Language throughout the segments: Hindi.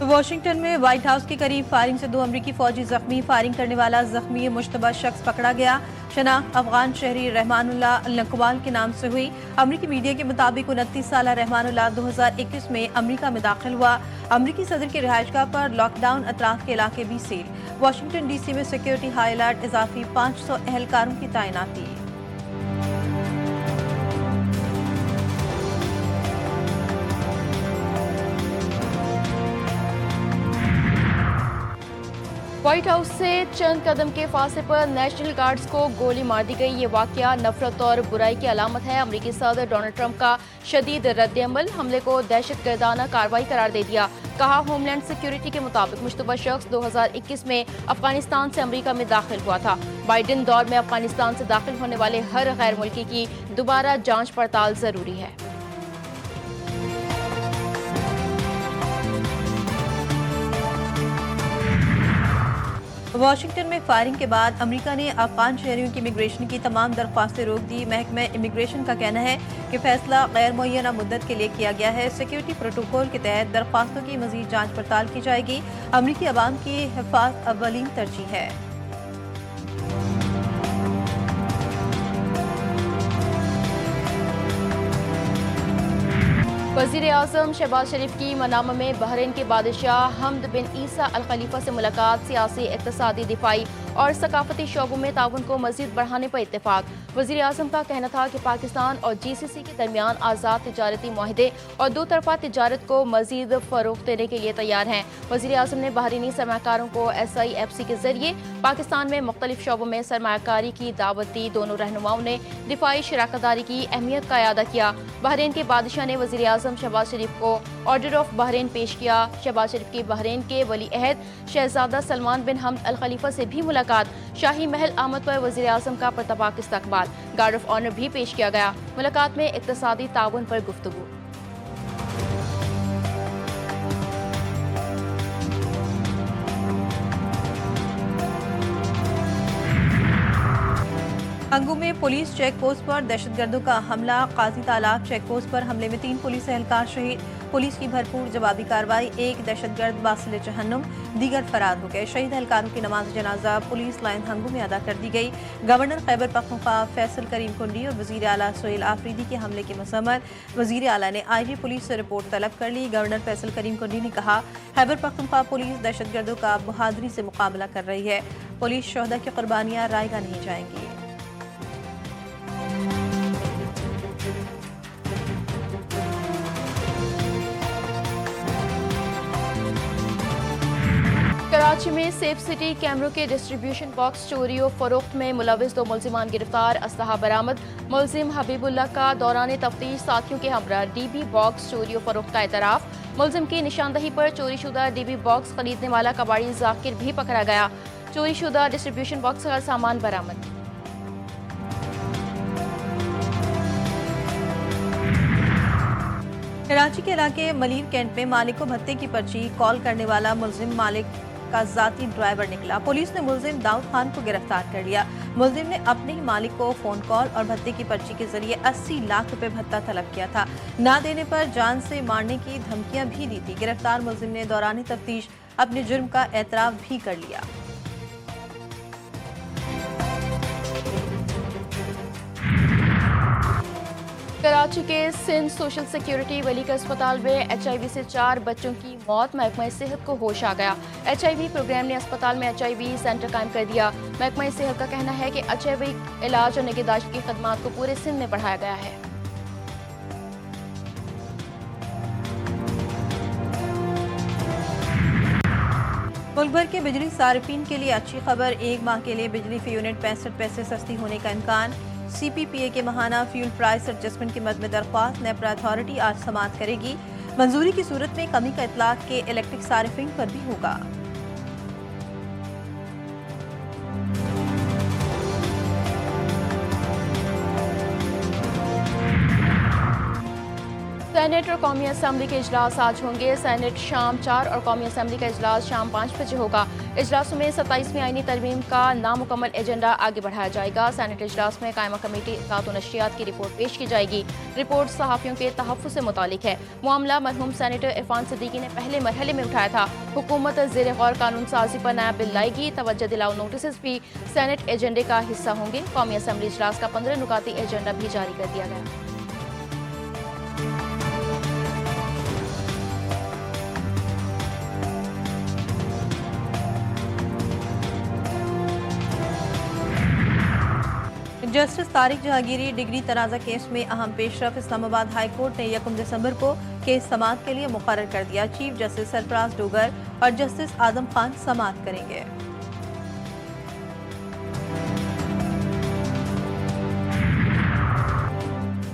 वाशिंगटन में व्हाइट हाउस के करीब फायरिंग से 2 अमरीकी फौजी जख्मी। फायरिंग करने वाला जख्मी मुश्तबा शख्स पकड़ा गया। शनाख्त अफगान शहरी रहमानुल्लाह अल-नकवाल के नाम से हुई। अमरीकी मीडिया के मुताबिक 29 साल रहमानुल्लाह 2021 में अमरीका में दाखिल हुआ। अमरीकी सदर की रिहाइशगाह पर लॉकडाउन, अतराफ के इलाके भी सील। वाशिंगटन डीसी में सिक्योरिटी हाई अलर्ट, इजाफी 500 एहलकारों की तैनाती। व्हाइट हाउस से चंद कदम के फासले पर नेशनल गार्ड्स को गोली मार दी गई। ये वाकया नफरत और बुराई की अलामत है। अमरीकी सदर डोनाल्ड ट्रंप का शदीद रद्द-ए-अमल, हमले को दहशतगर्दाना कार्रवाई करार दे दिया। कहा, होमलैंड सिक्योरिटी के मुताबिक मुश्तबा शख्स 2021 में अफगानिस्तान से अमरीका में दाखिल हुआ था। बाइडेन दौर में अफगानिस्तान से दाखिल होने वाले हर गैर मुल्की की दोबारा जांच पड़ताल जरूरी है। वाशिंगटन में फायरिंग के बाद अमेरिका ने अफगान शहरियों की इमिग्रेशन की तमाम दरख्वास्तें रोक दी। महकमा इमिग्रेशन का कहना है कि फैसला गैर मुअय्यना मुद्दत के लिए किया गया है। सिक्योरिटी प्रोटोकॉल के तहत दरख्वास्तों की मजीद जांच पड़ताल की जाएगी। अमरीकी अवाम की हिफाजत अव्वलीन तरजीह है। वज़ीर आज़म शहबाज शरीफ की मनामा में बहरीन के बादशाह हमद बिन ईसा अल खलीफा से मुलाकात। सियासी, इक़्तिसादी, दिफाई और सकाफती शोबों में ताउन को मज़ीद बढ़ाने पर इत्तेफाक। वज़ीर आज़म का कहना था कि पाकिस्तान और GCC के दरमियान आज़ाद तिजारती मुआहदे और दो तरफा तिजारत को मज़ीद फ़रोग़ देने के लिए तैयार हैं। वज़ीर आज़म ने बहरीनी सरमाकारों को SIFC के जरिए पाकिस्तान में मुख्तलिफ शोबों में सरमाकारी की दावत दी। दोनों रहनुमाओं ने दिफाई शराकतदारी की अहमियत का इयादा किया। बहरीन के बादशाह ने वज़ीर आज़म शहबाज शरीफ को ऑर्डर ऑफ बहरीन पेश किया। शहबाज शरीफ की बहरीन के वली अहद शहजादा सलमान बिन हमद अल खलीफा से भी मुलाकात। शाही महल आमद पर वज़ीर आज़म का परतपाक इस्तकबाल, गार्ड ऑफ ऑनर भी पेश किया गया। मुलाकात में इक़्तिसादी ताउन पर गुफ्तगू। हंगू में पुलिस चेक पोस्ट पर दहशतगर्दों का हमला। काजी तालाब चेक पोस्ट पर हमले में 3 पुलिस एहलकार शहीद। पुलिस की भरपूर जवाबी कार्रवाई। एक दहशतगर्द बासिल जहन्नुम, दीगर फरार हो गए। शहीद एहलकारों की नमाज जनाजा पुलिस लाइन हंगू में अदा कर दी गई। गवर्नर खैबर पख्तूनख्वा फैसल करीम कुंडी और वज़ीर आला सुहेल आफरीदी के हमले की मसम्मत। वज़ीर आला ने IG पुलिस से रिपोर्ट तलब कर ली। गवर्नर फैसल करीम कुंडी ने कहा, खैबर पख्तूनख्वा पुलिस दहशतगर्दों का बहादुरी से मुकाबला कर रही है। पुलिस शोहदा की कुर्बानियां रायगा नहीं जाएंगी। कराची में सेफ सिटी कैमरों के डिस्ट्रीब्यूशन बॉक्स चोरी और फरोख्त में मुलविस 2 मुलजिमान गिरफ्तार। असलहा बरामद। मुलजिम हबीबुल्लाह का दौरान तफ्तीश साथियों के हमरा DB बॉक्स चोरी और फरोख्त का एतराफ़। मुलजिम की निशानदही पर चोरीशुदा DB बॉक्स खरीदने वाला कबाड़ी जाकिर भी पकड़ा गया। चोरीशुदा डिस्ट्रीब्यूशन बॉक्स का सामान बरामद। कराची के इलाके मलीर कैंट में मालिक को भत्ते की पर्ची कॉल करने वाला मुलजिम मालिक का जाती ड्राइवर निकला। पुलिस ने मुलजिम दाऊद खान को गिरफ्तार कर लिया। मुलजिम ने अपने ही मालिक को फोन कॉल और भत्ते की पर्ची के जरिए 80 लाख रुपए भत्ता तलब किया था। ना देने पर जान से मारने की धमकियां भी दी थी। गिरफ्तार मुलजिम ने दौरान तफ्तीश अपने जुर्म का एतराफ भी कर लिया। कराची के सिंध सोशल सिक्योरिटी वली के अस्पताल में HIV से 4 बच्चों की मौत। महकमा सेहत को होश आ गया। HIV प्रोग्राम ने अस्पताल में HIV सेंटर कायम कर दिया। महकमा सेहत का कहना है कि HIV इलाज और निगहदाश्त की खदमात को पूरे सिंध में बढ़ाया गया है। मुल्क भर के बिजली सार्फिन के लिए अच्छी खबर। 1 माह के लिए बिजली फी यूनिट 65 पैसे सस्ती होने का इम्कान। CPPA के माहाना फ्यूल प्राइस एडजस्टमेंट के मद में दरख्वास्त नेपरा अथॉरिटी आज समाअत करेगी। मंजूरी की सूरत में कमी का इतलाक के इलेक्ट्रिक सार्फिन पर भी होगा। सेनेट और कौमी असम्बली के इजलास आज होंगे। सेनेट शाम 4 और कौमी असम्बली का इजलास शाम 5 बजे होगा। इजलासों में 27वीं आईनी तरमीम का नामुकम्मल एजेंडा आगे बढ़ाया जाएगा। सेनेट इजलास में कायमा कमेटी इत्तलात और नशरियात की रिपोर्ट पेश की जाएगी। रिपोर्ट सहाफ़ियों के तहफ़्फ़ुज़ से मुतालिक है। मामला मरहूम सेनेटर इरफान सिद्दीकी ने पहले मरहले में उठाया था। हुकूमत ज़ेर गौर कानून साजी पर नया बिल लाएगी। तवज्जो दिलाओ नोटिस भी सेनेट एजेंडे का हिस्सा होंगे। कौमी असम्बली इजलास का 15 नुकाती एजेंडा भी जारी कर दिया गया। जस्टिस तारिक जहांगीरी डिग्री तनाज़ा केस में अहम पेशरफ। इस्लामाबाद हाई कोर्ट ने 1 दिसंबर को केस समाअत के लिए मुकर्रर कर दिया। चीफ जस्टिस सरफराज डोगर और जस्टिस आदम खान समाअत करेंगे।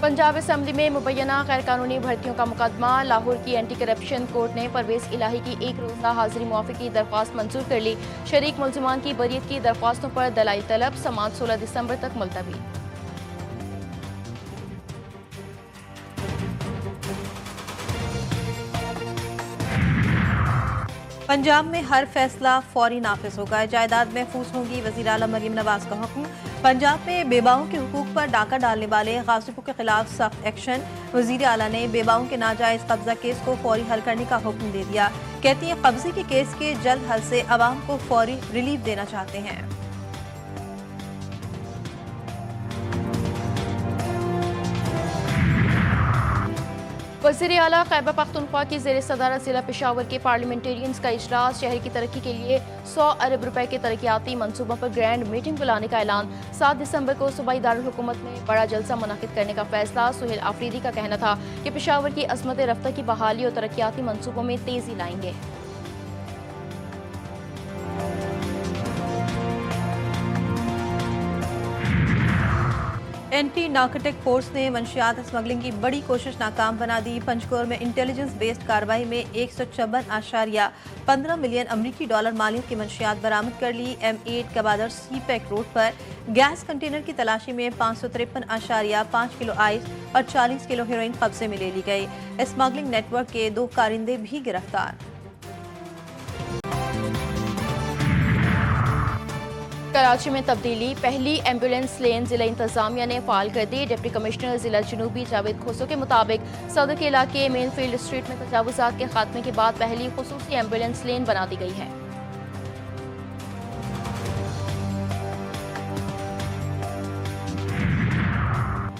पंजाब असम्बली में मुबैना गैर कानूनी भर्तियों का मुकदमा। लाहौर की एंटी करप्शन कोर्ट ने परवेज इलाही की एक रोज़ा हाजिरी मुआफ़ी की दरख्वास्त मंजूर कर ली। शरीक मुल्ज़िमान की बरीयत की दरख्वास्तों पर दलाइल तलब। समाअत 16 दिसंबर तक मुलतवी। पंजाब में हर फैसला फौरी नाफिज होगा। जायदाद महफूज होगी। वज़ीर आला मरीम नवाज का हुक्म। पंजाब में बेबाओं के हुकूक पर डाका डालने वाले गासिबों के खिलाफ सख्त एक्शन। वज़ीर आला ने बेबाओं के नाजायज कब्जा केस को फौरी हल करने का हुक्म दे दिया। कहती हैं कब्जे के केस के जल्द हल से अवाम को फौरी रिलीफ देना चाहते हैं। वज़ीर आला खैबर पख्तूनख्वा की ज़ेर सदारत ज़िला पेशावर के पार्लियामेंटेरियंस का इजलास। शहर की तरक्की के लिए 100 अरब रुपए के तरक्याती मनसूबों पर ग्रैंड मीटिंग बुलाने का ऐलान। 7 दिसंबर को सूबाई दारुल हुकूमत में बड़ा जलसा मुनक़िद करने का फैसला। सुहेल आफरीदी का कहना था कि पेशावर की अज़मत रफ्ता की बहाली और तरक्याती मनसूबों में तेज़ी लाएंगे। एंटी नार्कोटिक फोर्स ने मंशियात स्मगलिंग की बड़ी कोशिश नाकाम बना दी। पंचकोर में इंटेलिजेंस बेस्ड कार्रवाई में 156.15 मिलियन अमरीकी डॉलर मालियत की मंशियात बरामद कर ली। M8 कबादर सी पैक रोड पर गैस कंटेनर की तलाशी में 553.5 किलो आइस और 40 किलो हेरोइन कब्जे में ले ली गई। स्मगलिंग नेटवर्क के 2 कारिंदे भी गिरफ्तार। कराची में तब्दीली। पहली एम्बुलेंस लेन जिला इंतजामिया ने फाल कर दी। डिप्टी कमिश्नर जिला जनूबी जावेद खोसो के मुताबिक सदर के इलाके मेन फील्ड स्ट्रीट में तजावुजात के खात्मे के बाद पहली खुसूसी एम्बुलेंस लेन बना दी गई है।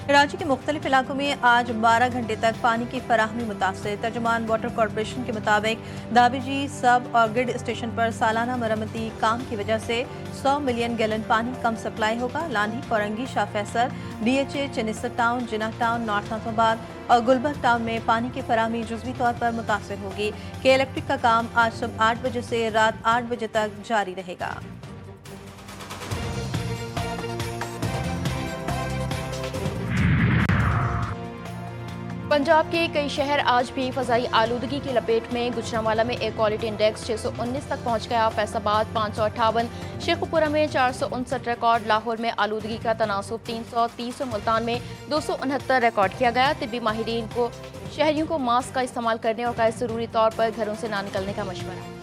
कराची के मुख्तलिफ इलाकों में आज 12 घंटे तक पानी की फराहमी मुतासर। तर्जुमान वाटर कॉरपोरेशन के मुताबिक दाबिजी सब और ग्रिड स्टेशन पर सालाना मरम्मती काम की वजह से 100 मिलियन गैलन पानी कम सप्लाई होगा। लांधी, कोरंगी, शाह फैसल, DHA, चनिस्तर टाउन, जिन्ना टाउन, नॉर्थ नाथाबाद और गुलबर्ग टाउन में पानी की फराहमी जुज़वी तौर पर मुतासर होगी। के इलेक्ट्रिक का काम आज सुबह 8 बजे से रात 8 बजे तक जारी रहेगा। पंजाब के कई शहर आज भी फ़ज़ाई आलूदगी की लपेट में। गुजरांवाला में एयर क्वालिटी इंडेक्स 619 तक पहुंच गया। फैसलाबाद 558, शेखुपुरा में 459 रिकॉर्ड। लाहौर में आलूदगी का तनासुब 330 और मुल्तान में 269 रिकॉर्ड किया गया। तिब्बी माहिरीन को शहरियों को मास्क का इस्तेमाल करने और गैर ज़रूरी तौर पर घरों से ना निकलने का मशवरा।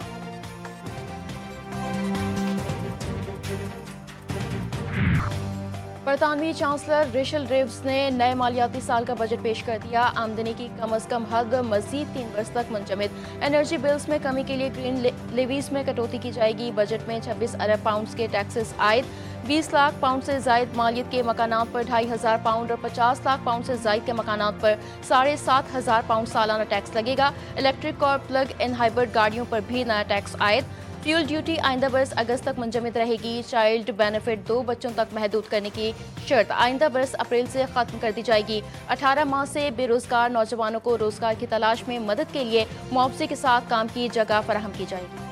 बरतानवी चांसलर रेशल रिव्स ने नए मालियाती साल का बजट पेश कर दिया। आमदनी की कम अज कम हद मजीद 3 वर्ष तक मुंजमद। एनर्जी बिल्स में कमी के लिए ग्रीन लेवीज में कटौती की जाएगी। बजट में 26 अरब पाउंड के टैक्सेस आयद। 20 लाख पाउंड से जायद मालियत के मकानात पर 2500 पाउंड और 50 लाख पाउंड से जायद के मकानात पर 7,500 पाउंड सालाना टैक्स लगेगा। इलेक्ट्रिक और प्लग इन हाइब्रिड गाड़ियों पर भी नया टैक्स आयद। फ्यूल ड्यूटी आइंदा बरस अगस्त तक मुंजमद रहेगी। चाइल्ड बेनिफिट 2 बच्चों तक महदूद करने की शर्त आइंदा बरस अप्रैल से खत्म कर दी जाएगी। 18 माह से बेरोजगार नौजवानों को रोजगार की तलाश में मदद के लिए मुआवजे के साथ काम की जगह फराहम की जाएगी।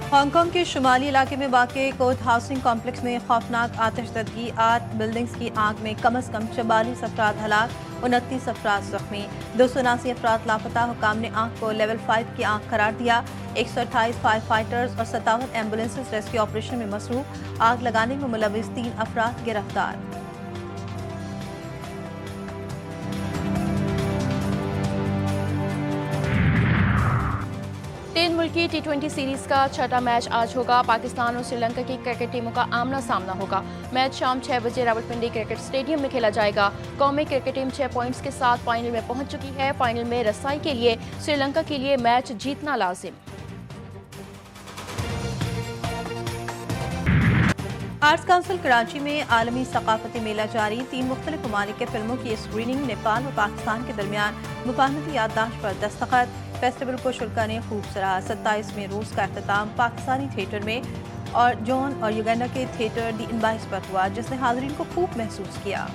हांगकांग के शुमाली इलाके में वाक़ कोर्ट हाउसिंग कॉम्प्लेक्स में खौफनाक आतिशदगी। 8 बिल्डिंग्स की आग में कम अज़ कम 44 अफराद हलाक, 29 अफराद जख्मी, 279 अफराद लापता। हुकाम ने आग को लेवल 5 की आग करार दिया। 128 फायर फाइटर्स और 57 एम्बुलेंसेज रेस्क्यू ऑपरेशन में मसरूफ। आग लगाने में मुलविस 3 अफराद गिरफ्तार। तीन मुल्की T20 सीरीज का छठा मैच आज होगा। पाकिस्तान और श्रीलंका की क्रिकेट टीमों का आमना सामना होगा। मैच शाम 6 बजे रावलपिंडी क्रिकेट स्टेडियम में खेला जाएगा। कौमी क्रिकेट टीम 6 पॉइंट्स के साथ फाइनल में पहुंच चुकी है। फाइनल में रसाई के लिए श्रीलंका के लिए मैच जीतना लाजिम। आर्ट्स काउंसिल कराची में आलमी सकाफती मेला जारी। 3 मुख्तलिफ ममालिक के फिल्मों की स्क्रीनिंग। नेपाल और पाकिस्तान के दरमियान मुफाहमती याददाश्त पर दस्तखत। फेस्टिवल को शुल्का ने खूब सराहा। 27वें रोज का अख्ताम पाकिस्तानी थिएटर में और जॉन और युगांडा के थिएटर दी इनबाइस पर हुआ, जिसने हाजरीन को खूब महसूस किया।